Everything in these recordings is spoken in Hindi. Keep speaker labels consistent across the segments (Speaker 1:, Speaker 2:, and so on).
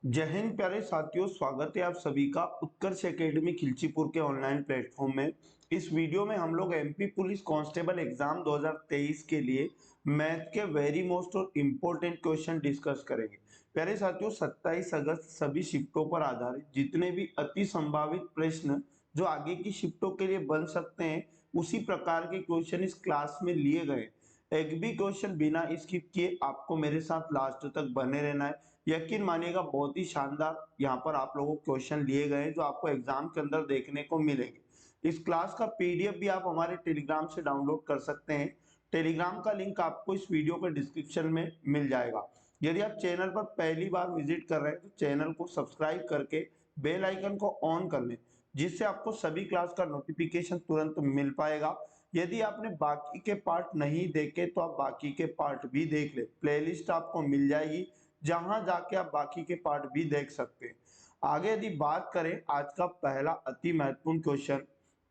Speaker 1: जय हिंद प्यारे साथियों, स्वागत है आप सभी का उत्कर्ष एकेडमी खिलचीपुर के ऑनलाइन प्लेटफॉर्म में। इस वीडियो में हम लोग एमपी पुलिस कांस्टेबल एग्जाम 2023 के लिए मैथ के वेरी मोस्ट और इम्पोर्टेंट क्वेश्चन डिस्कस करेंगे। प्यारे साथियों, 27 अगस्त सभी शिफ्टों पर आधारित जितने भी अति संभावित प्रश्न जो आगे की शिफ्टों के लिए बन सकते हैं, उसी प्रकार के क्वेश्चन इस क्लास में लिए गए। एक भी क्वेश्चन बिना स्किप किए आपको मेरे साथ लास्ट तक बने रहना है। यकीन मानिएगा, बहुत ही शानदार यहाँ पर आप लोगों को क्वेश्चन लिए गए हैं जो आपको एग्जाम के अंदर देखने को मिलेंगे। इस क्लास का पीडीएफ भी आप हमारे टेलीग्राम से डाउनलोड कर सकते हैं। टेलीग्राम का लिंक आपको इस वीडियो के डिस्क्रिप्शन में मिल जाएगा। यदि आप चैनल पर पहली बार विजिट कर रहे हैं तो चैनल को सब्सक्राइब करके बेल आइकन को ऑन कर लें, जिससे आपको सभी क्लास का नोटिफिकेशन तुरंत मिल पाएगा। यदि आपने बाकी के पार्ट नहीं देखे तो आप बाकी के पार्ट भी देख ले, प्लेलिस्ट आपको मिल जाएगी जहां जाके आप बाकी के पार्ट भी देख सकते हैं। आगे यदि बात करें, आज का पहला अति महत्वपूर्ण क्वेश्चन,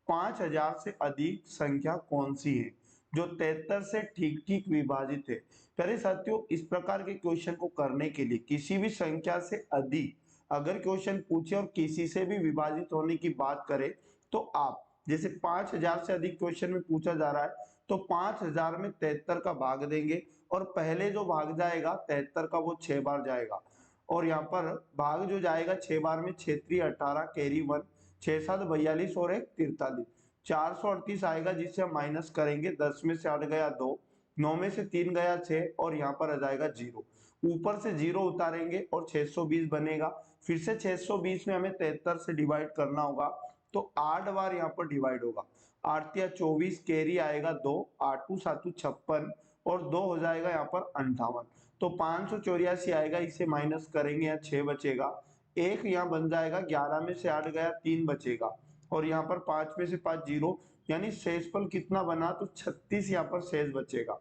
Speaker 1: 5000 से अधिक संख्या कौन सी है जो 73 से ठीक ठीक विभाजित है। प्यारे साथियों, इस प्रकार के क्वेश्चन को करने के लिए किसी भी संख्या से अधिक अगर क्वेश्चन पूछे और किसी से भी विभाजित होने की बात करें तो आप जैसे 5000 से अधिक क्वेश्चन में पूछा जा रहा है तो 5000 में 73 का भाग देंगे और पहले जो भाग जाएगा 73 का वो 6 बार जाएगा। और यहाँ पर भाग जो जाएगा 6 बार में 6 18 कैरी 1, 6 7 42 और 1 43, 438 आएगा जिसे हम माइनस करेंगे। 10 में से 8 गया 2, 9 में से 3 गया 6 और यहाँ पर आ जाएगा 0। ऊपर से 0 उतारेंगे और 620 बनेगा। फिर से 620 में हमें 73 से डिवाइड करना होगा तो 8 बार यहाँ पर डिवाइड होगा। 8 या 24 कैरी आएगा 2, 8 7 56 और 2 हो जाएगा यहाँ पर 58। तो 584 आएगा, इसे माइनस करेंगे यहाँ 6 बचेगा। एक यहाँ बन जाएगा, 11 में से 8 गया 3 बचेगा और यहाँ पर 5 में से 5 0, यानी शेषफल कितना बना तो 36 यहाँ पर शेष बचेगा।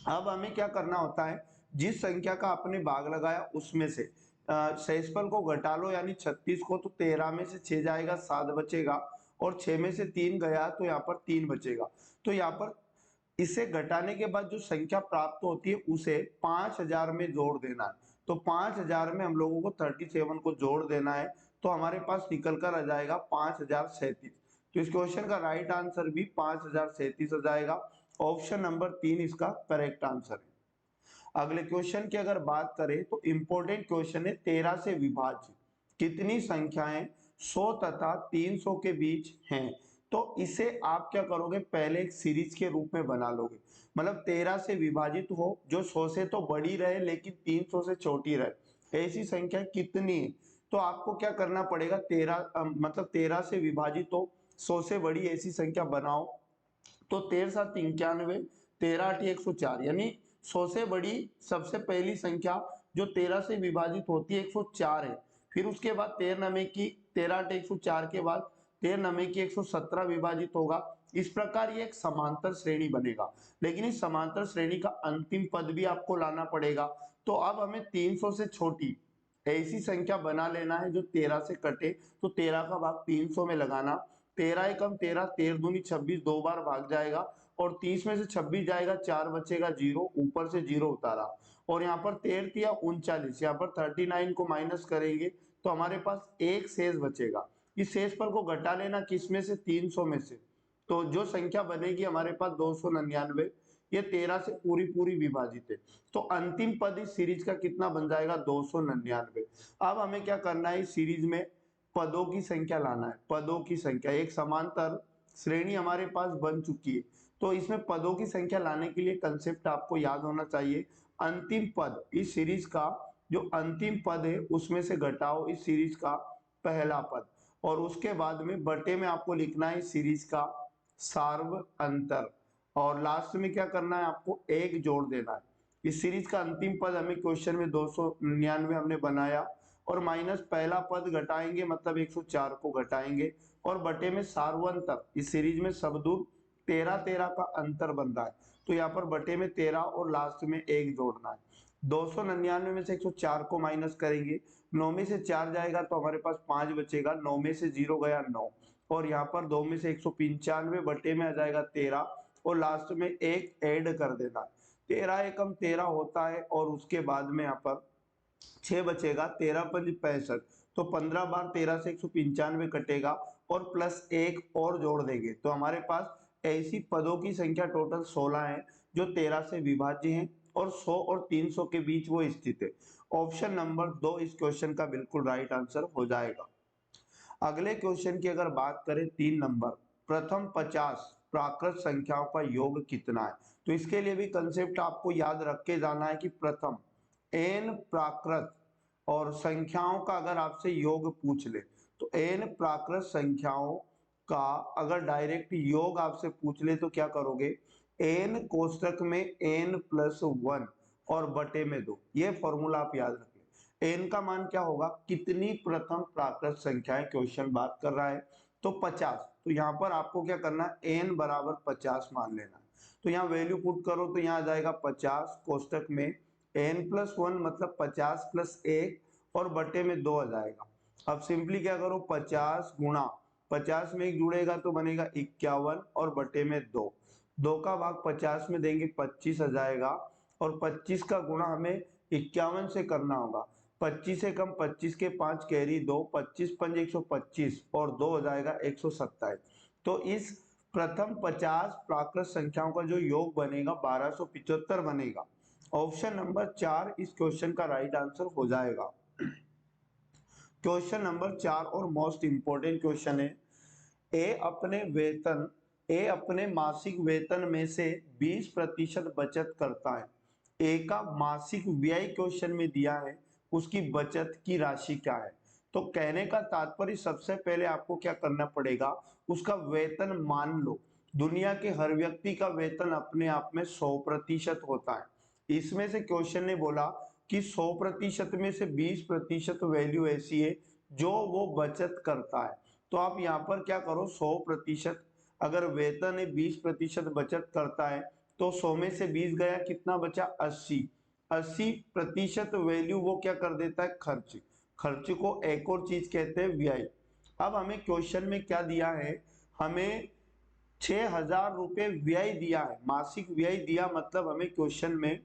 Speaker 1: अब हमें क्या करना होता है, जिस संख्या का आपने भाग लगाया उसमें से शेषफल को घटा लो, यानी 36 को, तो 13 में से 6 जाएगा 7 बचेगा और 6 में से 3 गया तो यहाँ पर 3 बचेगा। तो यहाँ पर इसे घटाने के बाद जो संख्या प्राप्त होती है उसे 5000 में जोड़ देना है। तो 5000 में हम लोगों को 37 को जोड़ देना है तो हमारे पास निकल कर आ जाएगा 5037। तो इस क्वेश्चन का राइट आंसर भी 5037 आ जाएगा। ऑप्शन नंबर 3 इसका करेक्ट आंसर है। अगले क्वेश्चन की अगर बात करें तो इंपॉर्टेंट क्वेश्चन है, 13 से विभाजित कितनी संख्याएं 100 तथा 300 के बीच हैं। तो इसे आप क्या करोगे, पहले एक सीरीज के रूप में बना लोगे। मतलब 13 से विभाजित हो जो 100 से तो बड़ी रहे लेकिन 300 से छोटी रहे, ऐसी संख्या कितनी है। तो आपको क्या करना पड़ेगा, 13 मतलब 13 से विभाजित हो 100 से बड़ी ऐसी संख्या बनाओ। तो 13 7 91, 13 8 104, यानी 100 से बड़ी सबसे पहली संख्या जो 13 से विभाजित होती है 104 है। फिर उसके बाद 13 नवे की 13 8 104 के बाद 13 नवे की 117 विभाजित होगा। इस प्रकार ये एक समांतर श्रेणी बनेगा, लेकिन इस समांतर श्रेणी का अंतिम पद भी आपको लाना पड़ेगा। तो अब हमें 300 से छोटी ऐसी संख्या बना लेना है जो 13 से कटे। तो 13 का भाग 300 में लगाना, 13 एकम 13, 13 दूनी 26, 2 बार भाग जाएगा और 30 में से 26 जाएगा, 4 बचेगा 0, ऊपर से 0 उतारा और यहाँ पर 13 या 39, यहाँ पर 39 को माइनस करेंगे तो हमारे पास एक शेष बचेगा। इस शेषफल को घटा लेना किसमें से, 300 में से। तो जो संख्या बनेगी हमारे पास 299, ये 13 से पूरी पूरी विभाजित है। तो अंतिम पद इस सीरीज का कितना बन जाएगा, 299। अब हमें क्या करना है, इस सीरीज में पदों की संख्या लाना है। पदों की संख्या, एक समांतर श्रेणी हमारे पास बन चुकी है तो इसमें पदों की संख्या लाने के लिए कंसेप्ट आपको याद होना चाहिए। अंतिम पद इस सीरीज का, जो अंतिम पद है उसमें से घटाओ इस सीरीज का पहला पद और उसके बाद में बटे में आपको लिखना है इस सीरीज का सार्व अंतर और लास्ट में क्या करना है, आपको एक जोड़ देना है। इस सीरीज का अंतिम पद हमें क्वेश्चन में 299 हमने बनाया और माइनस पहला पद घटाएंगे, मतलब 104 को घटाएंगे और बटे में सार्वंतर। इस सीरीज में सब दूर 13 13 का अंतर बन रहा है तो यहाँ पर बटे में 13 और लास्ट में 1 जोड़ना है। 299 में से 104 को माइनस करेंगे, 9 में से 4 जाएगा तो हमारे पास 5 बचेगा, 9 में से 0 गया 9 और यहाँ पर 2 में से 195 बटे में आ जाएगा 13 और लास्ट में 1 ऐड कर देना। 13 एकम 13 होता है और उसके बाद में यहाँ पर 6 बचेगा, 13 पंज 65, तो 15 बार 13 से 195 कटेगा और प्लस एक और जोड़ देंगे तो हमारे पास ऐसी पदों की संख्या टोटल 16 है जो 13 से विभाज्य हैं और 100 और 300 के बीच वो स्थित है। ऑप्शन नंबर 2 इस क्वेश्चन का बिल्कुल राइट आंसर हो जाएगा। अगले क्वेश्चन की अगर बात करें 3 नंबर, प्रथम 50 प्राकृत संख्याओं का योग कितना है। तो इसके लिए भी कंसेप्ट आपको याद रख के जाना है कि प्रथम n प्राकृत और संख्याओं का अगर आपसे योग पूछ ले तो n प्राकृत संख्याओं का अगर डायरेक्ट योग आपसे पूछ ले तो क्या करोगे, n कोष्टक में n+1 और बटे में 2, ये फॉर्मूला आप याद रखें। n का मान क्या होगा, कितनी प्रथम प्राकृत संख्याएं क्वेश्चन बात कर रहा है, तो 50। तो यहाँ पर आपको क्या करना है, n बराबर 50 मान लेना है। तो यहाँ वैल्यू पुट करो तो यहाँ आ जाएगा 50 कोष्टक में n+1 मतलब 50+1 और बटे में 2 आ जाएगा। अब सिंपली क्या करो, 50 गुणा 50 में एक जुड़ेगा तो बनेगा 51 और बटे में 2, 2 का भाग 50 में देंगे 25 आ जाएगा और 25 का गुणा हमें 51 से करना होगा। 25 से कम 25 के 5 कैरी 2, 25 पंज 125 और 2 हो जाएगा 127। तो इस प्रथम 50 प्राकृत संख्याओं का जो योग बनेगा 1275 बनेगा। ऑप्शन नंबर 4 इस क्वेश्चन का राइट आंसर हो जाएगा। क्वेश्चन नंबर 4 और मोस्ट इंपोर्टेंट क्वेश्चन है, ए अपने मासिक वेतन में से 20% बचत करता है। ए का मासिक व्यय क्वेश्चन में दिया है, उसकी बचत की राशि क्या है। तो कहने का तात्पर्य सबसे पहले आपको क्या करना पड़ेगा, उसका वेतन मान लो। दुनिया के हर व्यक्ति का वेतन अपने आप में 100% होता है। इसमें से क्वेश्चन ने बोला कि 100% में से 20% वैल्यू ऐसी है जो वो बचत करता है। तो आप यहाँ पर क्या करो, 100% अगर वेतन है 20% बचत करता है तो 100 में से 20 गया, कितना बचा 80। 80% वैल्यू वो क्या कर देता है, खर्च। खर्च को एक और चीज कहते हैं व्यय। अब हमें क्वेश्चन में क्या दिया है, हमें 6,000 रुपए व्यय दिया है, मासिक व्यय दिया, मतलब हमें क्वेश्चन में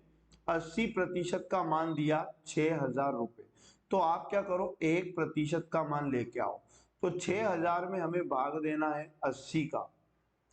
Speaker 1: 80% का मान दिया 6,000 रुपए। तो आप क्या करो, 1% का मान लेके आओ। तो 6,000 में हमें भाग देना है 80 का,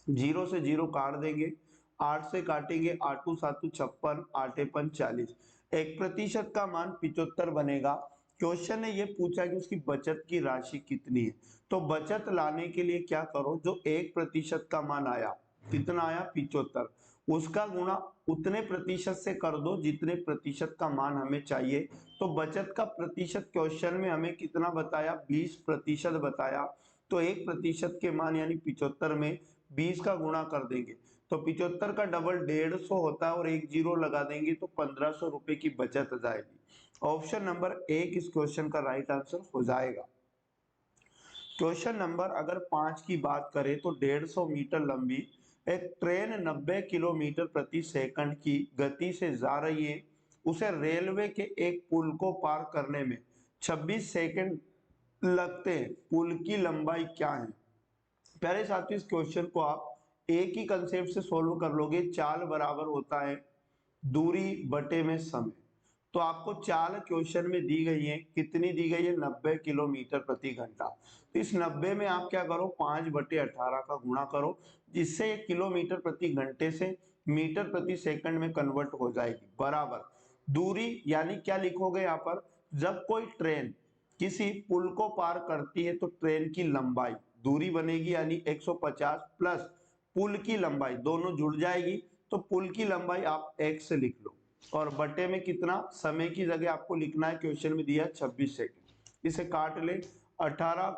Speaker 1: 0 से 0 काट देंगे, 8 से काटेंगे, 8 7 56, 8 5 40, 1% का मान 75 बनेगा। क्वेश्चन ने ये पूछा कि उसकी बचत की राशि कितनी है। तो बचत लाने के लिए क्या करो, जो 1% का मान आया, कितना आया 75, उसका गुणा उतने प्रतिशत से कर दो जितने प्रतिशत का मान हमें चाहिए। तो बचत का प्रतिशत क्वेश्चन में हमें कितना बताया, 20% बताया। तो 1% के मान यानी 75 में 20 का गुणा कर देंगे तो 75 का डबल 150 होता है और एक जीरो लगा देंगे तो 1,500 रुपए की बचत आ जाएगी। ऑप्शन नंबर 1 इस क्वेश्चन का राइट आंसर हो जाएगा। क्वेश्चन नंबर अगर 5 की बात करें तो 150 मीटर लंबी एक ट्रेन 90 किलोमीटर प्रति सेकंड की गति से जा रही है, उसे रेलवे के एक पुल को पार करने में 26 सेकंड लगते हैं, पुल की लंबाई क्या है। प्यारे साथियों, इस क्वेश्चन को आप एक ही कंसेप्ट से सोल्व कर लोगे। चाल बराबर होता है दूरी बटे में समय। तो आपको चाल क्वेश्चन में दी गई है, कितनी दी गई है, 90 किलोमीटर प्रति घंटा। तो इस 90 में आप क्या करो, 5/18 का गुणा करो, जिससे किलोमीटर प्रति घंटे से मीटर प्रति सेकंड में कन्वर्ट हो जाएगी, बराबर दूरी यानी क्या लिखोगे यहाँ पर, जब कोई ट्रेन किसी पुल को पार करती है तो ट्रेन की लंबाई, दूरी बनेगी यानी 150 प्लस पुल की लंबाई, दोनों जुड़ जाएगी तो पुल की लंबाई आप x से लिख लो और बटे में कितना, समय की जगह आपको लिखना है, क्वेश्चन में दिया 26 सेकंड। इसे काट ले, 18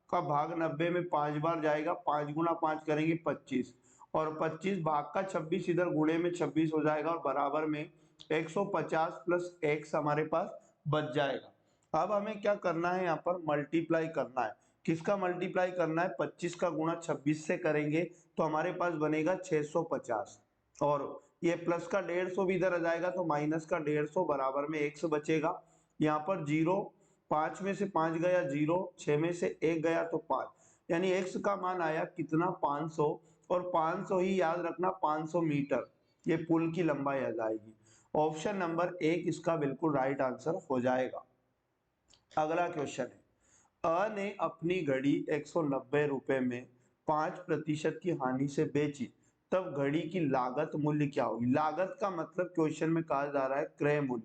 Speaker 1: का भाग 90 में 5 बार जाएगा, 5 गुना 5 करेंगे 25 और 25 भाग का 26 इधर गुणे में 26 हो जाएगा और बराबर में 150 प्लस x हमारे पास बच जाएगा। अब हमें क्या करना है, यहाँ पर मल्टीप्लाई करना है। किसका मल्टीप्लाई करना है, 25 का गुणा 26 से करेंगे तो हमारे पास बनेगा 650 और ये प्लस का 150 भी इधर आ जाएगा तो माइनस का 150 बराबर में x बचेगा। यहाँ पर 0, 5 में से 5 गया 0, 6 में से 1 गया तो 5, यानी x का मान आया कितना 500 और 500 ही याद रखना 500 मीटर, ये पुल की लंबाई आ जाएगी। ऑप्शन नंबर 1 इसका बिल्कुल राइट आंसर हो जाएगा। अगला क्वेश्चन है, अ ने अपनी घड़ी 190 रुपए में 5% की हानि से बेची, तब घड़ी की लागत मूल्य क्या होगी। लागत का मतलब क्वेश्चन में कहा जा रहा है क्रय मूल्य।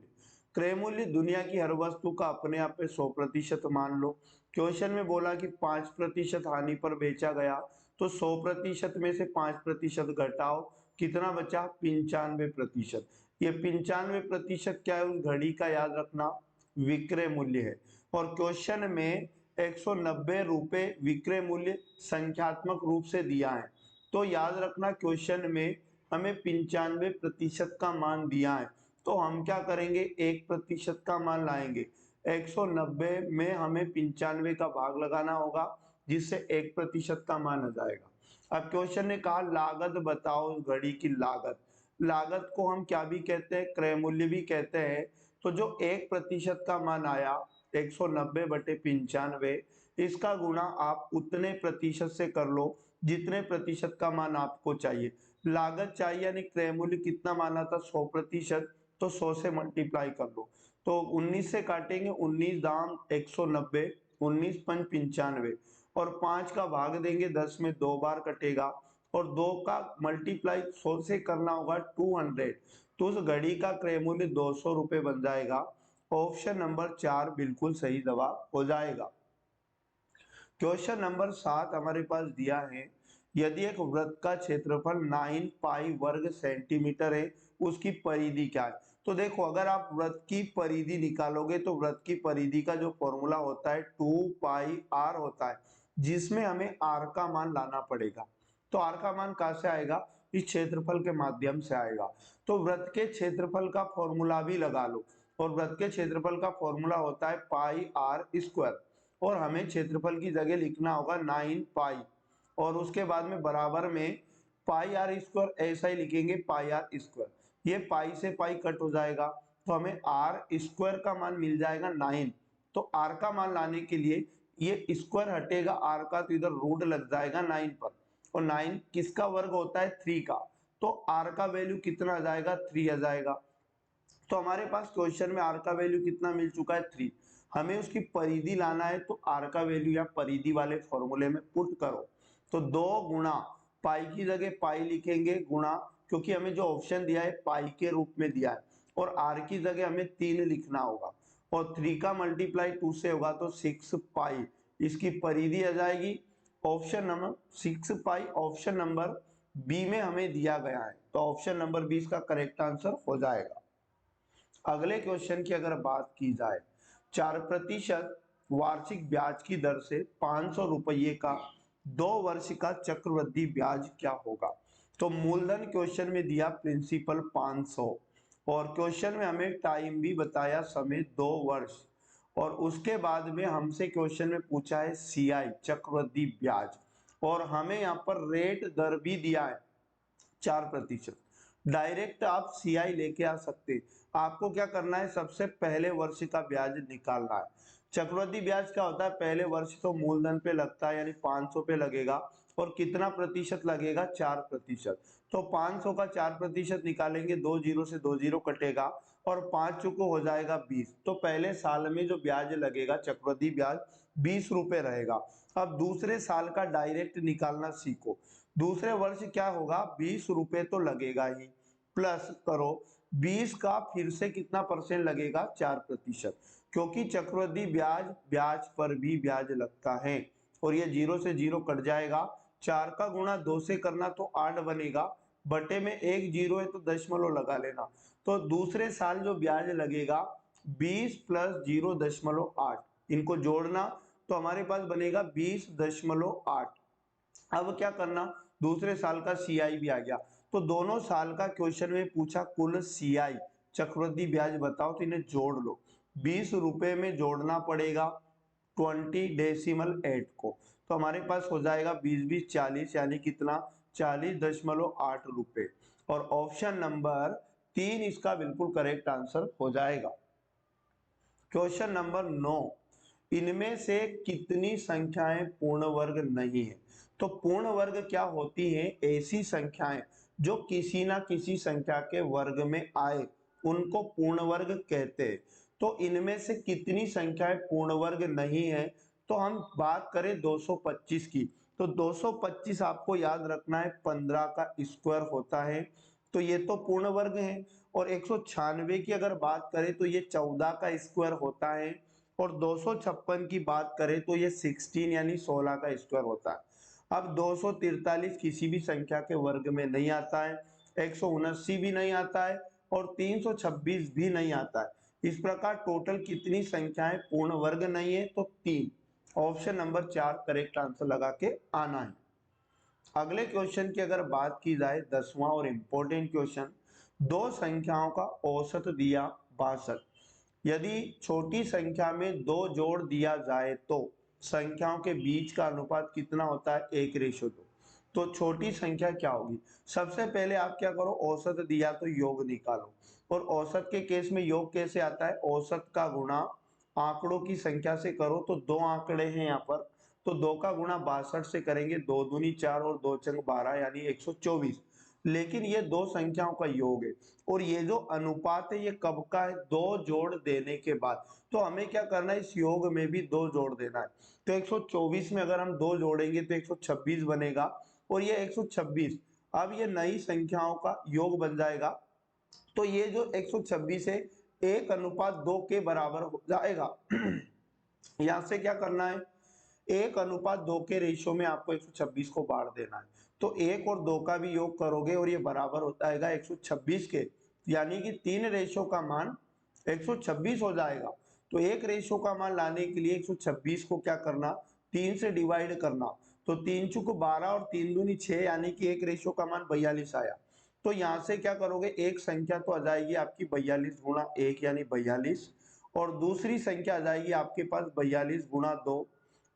Speaker 1: क्रय मूल्य दुनिया की हर वस्तु का अपने आप पे 100% मान लो। क्वेश्चन में बोला कि 5% हानि पर बेचा गया, तो 100% में से 5% घटाओ, कितना बचा 95%। ये 95% क्या है उस घड़ी का, याद रखना विक्रय मूल्य है। और क्वेश्चन में 190 रुपए विक्रय मूल्य संख्यात्मक रूप से दिया है, तो याद रखना क्वेश्चन में हमें 95% का मान दिया है, तो हम क्या करेंगे 1% का मान लाएंगे। 190 में हमें 95 का भाग लगाना होगा, जिससे 1% का मान आ जाएगा। अब क्वेश्चन ने कहा लागत बताओ घड़ी की लागत। लागत को हम क्या भी कहते हैं, क्रय मूल्य भी कहते हैं। तो जो 1% का मान आया 190 बटे 95, इसका गुणा आप उतने प्रतिशत से कर लो जितने प्रतिशत का मान आपको चाहिए। लागत चाहिए यानी क्रय मूल्य कितना माना था 100%, तो 100 से मल्टीप्लाई कर लो। तो 19 से काटेंगे, 19 दाम 190, 19 पंच 95, और 5 का भाग देंगे 10 में 2 बार कटेगा, और 2 का मल्टीप्लाई 100 से करना होगा 200, तो उस घड़ी का क्रय मूल्य 200 रुपए बन जाएगा। ऑप्शन नंबर 4 बिल्कुल सही जवाब हो जाएगा। क्वेश्चन नंबर 7 हमारे पास दिया है, यदि एक वृत्त का क्षेत्रफल 9 पाई वर्ग सेंटीमीटर है, उसकी परिधि क्या है। तो देखो अगर आप वृत्त की परिधि निकालोगे तो वृत्त की परिधि का जो फॉर्मूला होता है 2 पाई आर होता है, जिसमें हमें आर का मान लाना पड़ेगा। तो आर का मान कहां से आएगा, इस क्षेत्रफल के माध्यम से आएगा। तो वृत्त के क्षेत्रफल का फॉर्मूला भी लगा लो, और वृत्त के क्षेत्रफल का फॉर्मूला होता है पाई आर स्क्वायर, और हमें क्षेत्रफल की जगह लिखना होगा 9 पाई, और उसके बाद में बराबर में पाई आर स्क्वायर, ऐसा ही लिखेंगे पाई आर स्क्वायर। ये पाई से पाई कट हो जाएगा, तो हमें आर स्क्वायर का मान मिल जाएगा 9। तो आर का मान लाने के लिए ये स्क्वायर हटेगा आर का, तो इधर रूट लग जाएगा 9 पर, और 9 किसका वर्ग होता है 3 का, तो आर का वैल्यू कितना आ जाएगा 3 आ जाएगा। तो हमारे पास क्वेश्चन में आर का वैल्यू कितना मिल चुका है 3। हमें उसकी परिधि लाना है, तो आर का वैल्यू या परिधि वाले फॉर्मूले में पुट करो। तो 2 गुणा पाई की जगह पाई लिखेंगे, गुणा क्योंकि हमें जो ऑप्शन दिया है पाई के रूप में दिया है, और आर की जगह हमें 3 लिखना होगा, और 3 का मल्टीप्लाई 2 से होगा तो 6 पाई, इसकी परिधि आ जाएगी। ऑप्शन नंबर 6 पाई ऑप्शन नंबर बी में हमें दिया गया है, तो ऑप्शन नंबर 20 का करेक्ट आंसर हो जाएगा। अगले क्वेश्चन की अगर बात की जाए, 4% वार्षिक ब्याज की दर से 500 रुपये का 2 वर्ष का चक्रवृद्धि ब्याज क्या होगा। तो मूलधन क्वेश्चन में दिया प्रिंसिपल 500, और क्वेश्चन में हमें टाइम भी बताया समय 2 वर्ष, और उसके बाद में हमसे क्वेश्चन में पूछा है सीआई चक्रवृद्धि ब्याज, और हमें यहाँ पर रेट दर भी दिया है 4%। डायरेक्ट आप सीआई लेके आ सकते, आपको क्या करना है सबसे पहले वर्ष का ब्याज निकालना है। चक्रवृद्धि ब्याज क्या होता है, पहले वर्ष तो मूलधन पे लगता है यानी 500 पे लगेगा, और कितना प्रतिशत लगेगा 4%। तो 500 का 4% निकालेंगे, 2 जीरो से 2 जीरो कटेगा, और 5 चुको हो जाएगा 20। तो पहले साल में जो ब्याज लगेगा चक्रवृद्धि ब्याज 20 रुपए रहेगा। अब दूसरे साल का डायरेक्ट निकालना सीखो। दूसरे वर्ष क्या होगा 20 रुपए तो लगेगा ही, प्लस करो 20 का फिर से कितना परसेंट लगेगा 4%, क्योंकि चक्रवृद्धि ब्याज ब्याज पर भी ब्याज लगता है, और ये 0 से 0 कट जाएगा। 4 का गुणा 2 से करना तो 8 बनेगा, बटे में 1 जीरो है तो दशमलव लगा लेना। तो दूसरे साल जो ब्याज लगेगा 20 प्लस 0.8, इनको जोड़ना तो हमारे पास बनेगा 20.8। अब क्या करना, दूसरे साल का सीआई भी आ गया, तो दोनों साल का क्वेश्चन में पूछा कुल सीआई चक्रवृद्धि ब्याज बताओ, तो इन्हें जोड़ लो। 20 रुपए में जोड़ना पड़ेगा 20.8 को, तो हमारे पास हो जाएगा 20 20 40, यानी कितना 40.8 रुपए, और ऑप्शन नंबर 3 इसका बिल्कुल करेक्ट आंसर हो जाएगा। क्वेश्चन नंबर 9, इनमें से कितनी संख्याएं पूर्ण वर्ग नहीं है। तो पूर्ण वर्ग क्या होती हैं, ऐसी संख्याएं जो किसी ना किसी संख्या के वर्ग में आए, उनको पूर्ण वर्ग कहते हैं। तो इनमें से कितनी संख्याएं पूर्ण वर्ग नहीं है, तो हम बात करें 225 की, तो 225 आपको याद रखना है 15 का स्क्वायर होता है, तो ये तो पूर्ण वर्ग है। और 196 की अगर बात करें तो ये 14 का स्क्वायर होता है। और 256 की बात करें तो ये 16 यानी 16 का स्क्वायर होता है। अब 243 किसी भी संख्या के वर्ग में नहीं आता है, 179 भी नहीं आता है और 326 भी नहीं आता है। इस प्रकार टोटल कितनी संख्याएं पूर्ण वर्ग नहीं है, तो 3। ऑप्शन नंबर 4 करेक्ट आंसर लगा के आना है। अगले क्वेश्चन की अगर बात की जाए 10वां और इंपॉर्टेंट क्वेश्चन, दो संख्याओं का औसत दिया 62, यदि छोटी संख्या में दो जोड़ दिया जाए तो संख्याओं के बीच का अनुपात कितना होता है, 1:2। तो छोटी संख्या क्या होगी, सबसे पहले आप क्या करो, औसत दिया तो योग निकालो। और औसत के केस में योग कैसे आता है, औसत का गुणा आंकड़ों की संख्या से करो, तो दो आंकड़े हैं यहाँ पर, तो 2 का गुणा 62 से करेंगे, 2 दूनी 4 और 2 चंग 12 यानी 124। लेकिन ये दो संख्याओं का योग है और ये जो अनुपात है ये कब का है, दो जोड़ देने के बाद। तो हमें क्या करना है, इस योग में भी दो जोड़ देना है। तो 124 में अगर हम दो जोड़ेंगे तो 126 बनेगा और ये 126 अब ये नई संख्याओं का योग बन जाएगा। तो ये जो 126 है 1:2 के बराबर हो जाएगा। यहां से क्या करना है, 1:2 के रेशियो में आपको 126 को बांट देना है। तो 1 और 2 का भी योग करोगे और ये बराबर हो जाएगा 126 के, यानी कि 3 रेशियो का मान 126 हो जाएगा। तो एक रेशियो का मान लाने के लिए 126 को क्या करना, 3 से डिवाइड करना। तो 3 चुक 12 और 3 दूनी 6 यानी कि एक रेशियो का मान 42 आया। तो यहां से क्या करोगे, एक संख्या तो आ जाएगी आपकी 42 गुणा 1 यानी 42, और दूसरी संख्या आ जाएगी आपके पास 42 गुणा 2,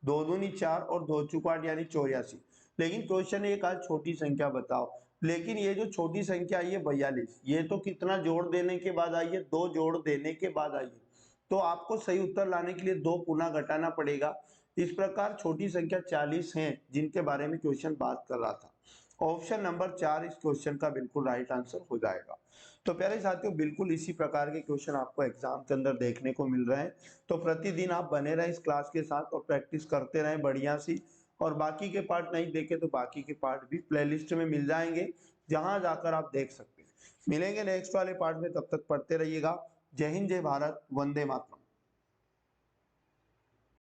Speaker 1: 2 दूनी 4 और 2 चुक 8 यानी 84। लेकिन क्वेश्चन एक आज छोटी संख्या बताओ, लेकिन ये जो छोटी संख्या आई है 42, ये तो कितना जोड़ देने के बाद आई है, दो जोड़ देने के बाद आई है। तो आपको सही उत्तर लाने के लिए दो पुनः घटाना पड़ेगा। इस प्रकार छोटी संख्या 40 हैं जिनके बारे में क्वेश्चन बात कर रहा था। ऑप्शन नंबर 4 इस क्वेश्चन का बिल्कुल राइट आंसर हो जाएगा। तो प्यारे साथियों, बिल्कुल इसी प्रकार के क्वेश्चन आपको एग्जाम के अंदर देखने को मिल रहे हैं। तो प्रतिदिन आप बने रहें इस क्लास के साथ और प्रैक्टिस करते रहें बढ़िया सी। और बाकी के पार्ट नहीं देखे तो बाकी के पार्ट भी प्लेलिस्ट में मिल जाएंगे, जहां जाकर आप देख सकते हैं। मिलेंगे नेक्स्ट वाले पार्ट में, तब तक पढ़ते रहिएगा। जय हिंद, जय भारत, वंदे मातरम।